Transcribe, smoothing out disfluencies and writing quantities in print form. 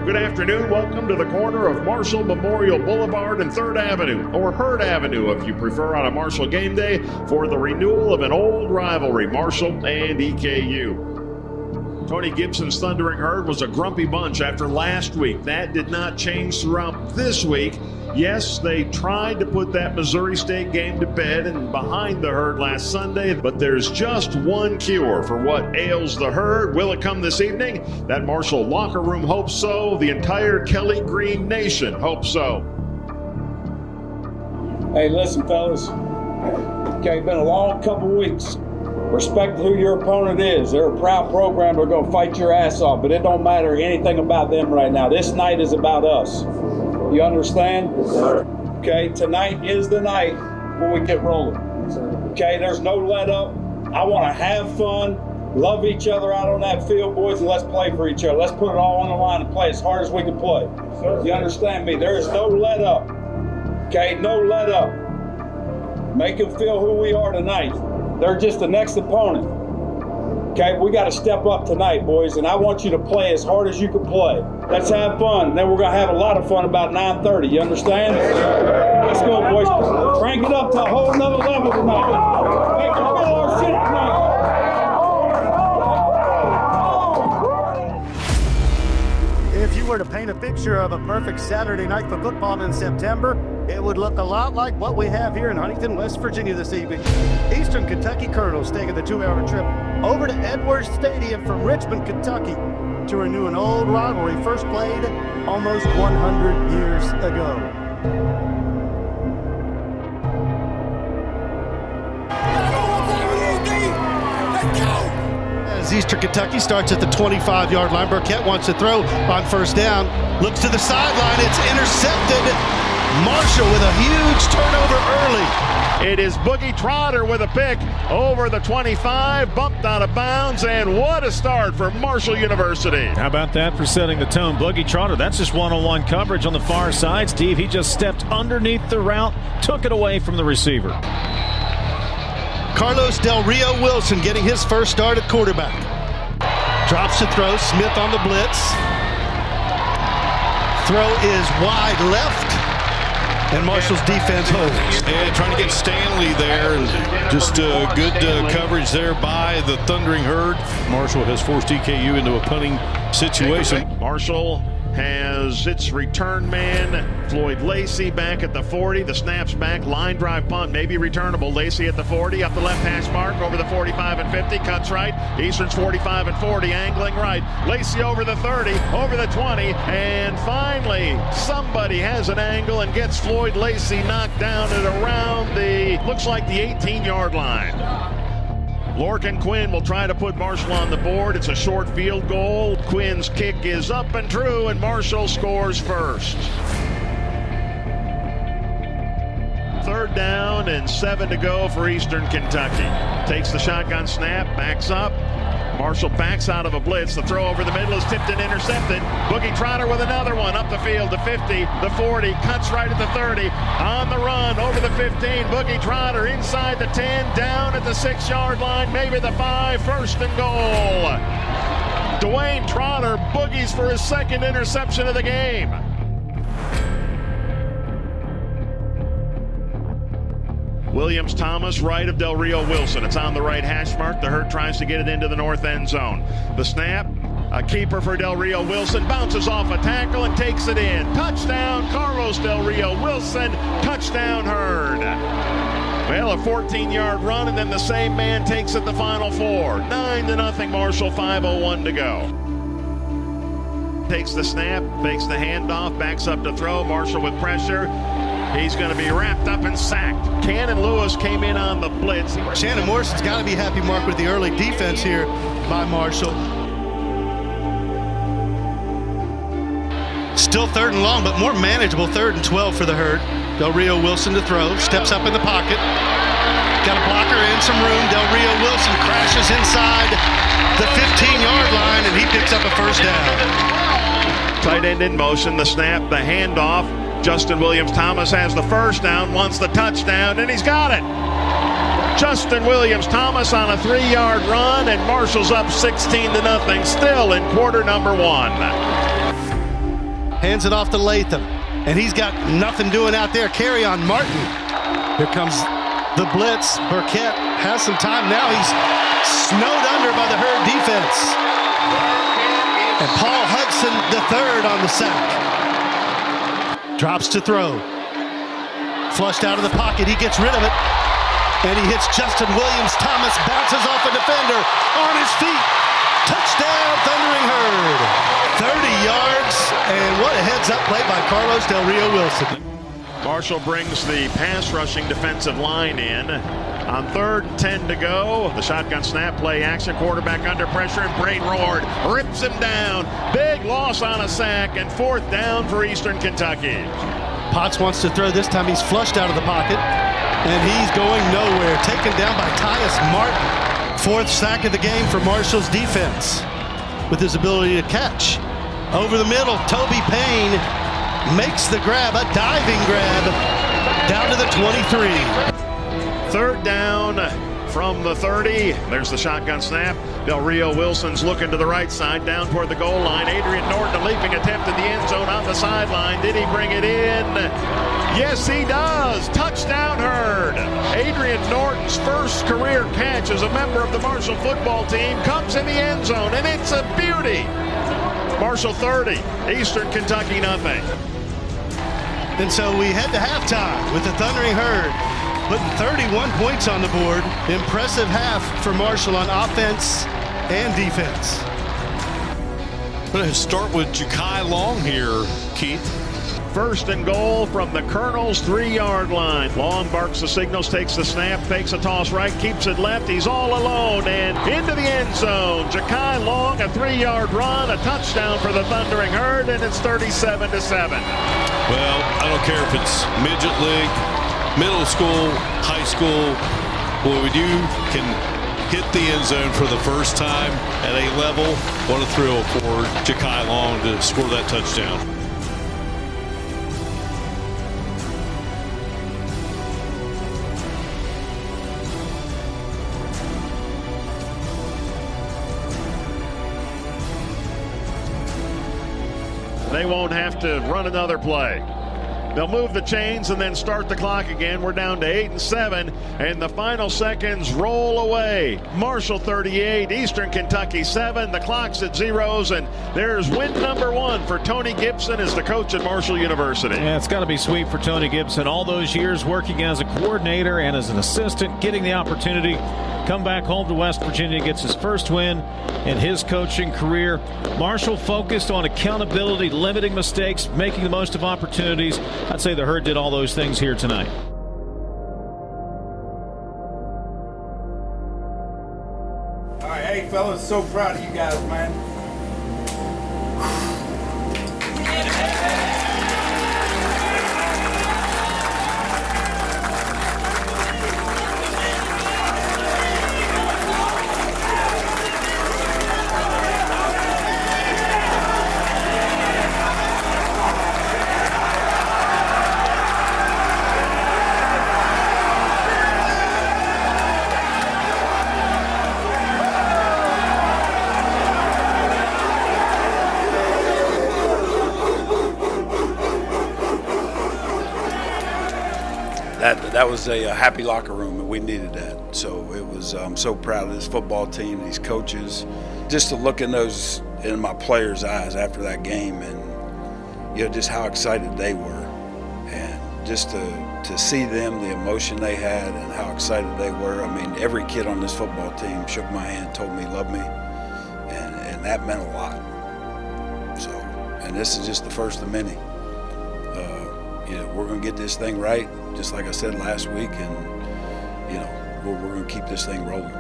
Good afternoon. Welcome to the corner of Marshall Memorial Boulevard and 3rd Avenue, or Hurd Avenue if you prefer, on a Marshall game day for the renewal of an old rivalry, Marshall and EKU. Tony Gibson's Thundering Herd was a grumpy bunch after last week. That did not change throughout this week. Yes, they tried to put that Missouri State game to bed and behind the Herd last Sunday, but there's just one cure for what ails the Herd. Will it come this evening? That Marshall locker room hopes so. The entire Kelly Green Nation hopes so. Hey, listen, fellas. Okay, been a long couple weeks. Respect who your opponent is. They're a proud program. They're going to fight your ass off, but it don't matter anything about them right now. This night is about us. You understand? Yes, sir. Okay, tonight is the night when we get rolling. Yes, sir. Okay, there's no let up. I want to have fun, love each other out on that field, boys, and let's play for each other. Let's put it all on the line and play as hard as we can play. Yes, you understand me? There is no let up. Okay, no let up. Make them feel who we are tonight. They're just the next opponent. Okay, we got to step up tonight, boys, and I want you to play as hard as you can play. Let's have fun. Then we're going to have a lot of fun about 9:30. You understand? Let's go, boys. Crank it up to a whole nother level tonight. Make them feel our shit tonight. If you were to paint a picture of a perfect Saturday night for football in September, it would look a lot like what we have here in Huntington, West Virginia this evening. Eastern Kentucky Colonels taking the 2-hour trip over to Edwards Stadium from Richmond, Kentucky to renew an old rivalry first played almost 100 years ago. As Eastern Kentucky starts at the 25-yard line, Burkett wants to throw on first down, looks to the sideline, it's intercepted. Marshall with a huge turnover early. It is Boogie Trotter with a pick over the 25, bumped out of bounds, and what a start for Marshall University. How about that for setting the tone? Boogie Trotter, that's just one-on-one coverage on the far side. Steve, he just stepped underneath the route, took it away from the receiver. Carlos Del Rio Wilson getting his first start at quarterback. Drops to throw, Smith on the blitz. Throw is wide left. And Marshall's defense holds. And trying to get Stanley there, and just good coverage there by the Thundering Herd. Marshall has forced EKU into a punting situation. Marshall has its return man, Floyd Lacey, back at the 40. The snap's back, line drive punt, maybe returnable. Lacey at the 40, up the left hash mark, over the 45 and 50, cuts right. Eastern's 45 and 40, angling right. Lacey over the 30, over the 20, and finally somebody has an angle and gets Floyd Lacey knocked down at around the, looks like the 18-yard line. Lorcan Quinn will try to put Marshall on the board. It's a short field goal. Quinn's kick is up and true, and Marshall scores first. 3rd down and 7 to go for Eastern Kentucky. Takes the shotgun snap, backs up. Marshall backs out of a blitz. The throw over the middle is tipped and intercepted. Boogie Trotter with another one up the field, the 50, the 40, cuts right at the 30, on the run over the 15. Boogie Trotter inside the 10, down at the 6-yard line, maybe the 5, 1st and goal. Dwayne Trotter boogies for his 2nd interception of the game. Williams Thomas right of Del Rio Wilson. It's on the right hash mark. The Herd tries to get it into the north end zone. The snap, a keeper for Del Rio Wilson, bounces off a tackle and takes it in. Touchdown, Carlos Del Rio Wilson. Touchdown, Herd. Well, a 14-yard run, and then the same man takes it the final 4. 9-0 Marshall, 5:01 to go. Takes the snap, fakes the handoff, backs up to throw. Marshall with pressure. He's going to be wrapped up and sacked. Cannon Lewis came in on the blitz. Shannon Morrison's got to be happy, Mark, with the early defense here by Marshall. Still 3rd and long, but more manageable 3rd and 12 for the Herd. Del Rio Wilson to throw, steps up in the pocket. Got a blocker in some room. Del Rio Wilson crashes inside the 15-yard line, and he picks up a first down. Tight end in motion, the snap, the handoff. Justin Williams-Thomas has the first down, wants the touchdown, and he's got it. Justin Williams-Thomas on a 3-yard run, and Marshall's up 16-0, still in quarter number 1. hands it off to Latham, and he's got nothing doing out there. Carry on Martin. Here comes the blitz. Burkett has some time now. He's snowed under by the Herd defense. And Paul Hudson III on the sack. Drops to throw. Flushed out of the pocket. He gets rid of it. And he hits Justin Williams. Thomas bounces off a defender on his feet. Touchdown, Thundering Herd. 30 yards, and what a heads-up play by Carlos Del Rio Wilson. Marshall brings the pass rushing defensive line in. On 3rd and 10 to go, the shotgun snap, play action, quarterback under pressure, and Braden Ward rips him down. Big loss on a sack, and 4th down for Eastern Kentucky. Potts wants to throw this time. He's flushed out of the pocket, and he's going nowhere. Taken down by Tyus Martin. 4th sack of the game for Marshall's defense with his ability to catch. Over the middle, Toby Payne makes the grab, a diving grab, down to the 23. 3rd down from the 30. There's the shotgun snap. Del Rio Wilson's looking to the right side, down toward the goal line. Adrian Norton, a leaping attempt in the end zone on the sideline. Did he bring it in? Yes, he does. Touchdown Herd. Adrian Norton's first career catch as a member of the Marshall football team comes in the end zone, and it's a beauty. Marshall 30, Eastern Kentucky nothing. And so we head to halftime with the Thundering Herd putting 31 points on the board. Impressive half for Marshall on offense and defense. I'm going to start with Ja'Kai Long here, Keith. 1st and goal from the Colonel's 3-yard line. Long barks the signals, takes the snap, fakes a toss right, keeps it left. He's all alone and into the end zone. Ja'Kai Long, a 3-yard run, a touchdown for the Thundering Herd, and it's 37-7. Well, I don't care if it's midget league, middle school, high school. When you can hit the end zone for the first time at a level, what a thrill for Ja'Kai Long to score that touchdown. They won't have to run another play. They'll move the chains and then start the clock again. We're down to 8 and 7, and the final seconds roll away. Marshall 38, Eastern Kentucky 7. The clock's at zeros, and there's win number 1 for Tony Gibson as the coach at Marshall University. Yeah, it's got to be sweet for Tony Gibson. All those years working as a coordinator and as an assistant, getting the opportunity, come back home to West Virginia, gets his first win in his coaching career. Marshall focused on accountability, limiting mistakes, making the most of opportunities. I'd say the Herd did all those things here tonight. All right, hey fellas, so proud of you guys, man. That was a happy locker room, and we needed that. So it was. I'm so proud of this football team, these coaches. Just to look in my players' eyes after that game, and just how excited they were, and just to see them, the emotion they had, and how excited they were. I mean, every kid on this football team shook my hand, told me he loved me, and that meant a lot. So, and this is just the first of many. We're going to get this thing right, just like I said last week, and we're going to keep this thing rolling.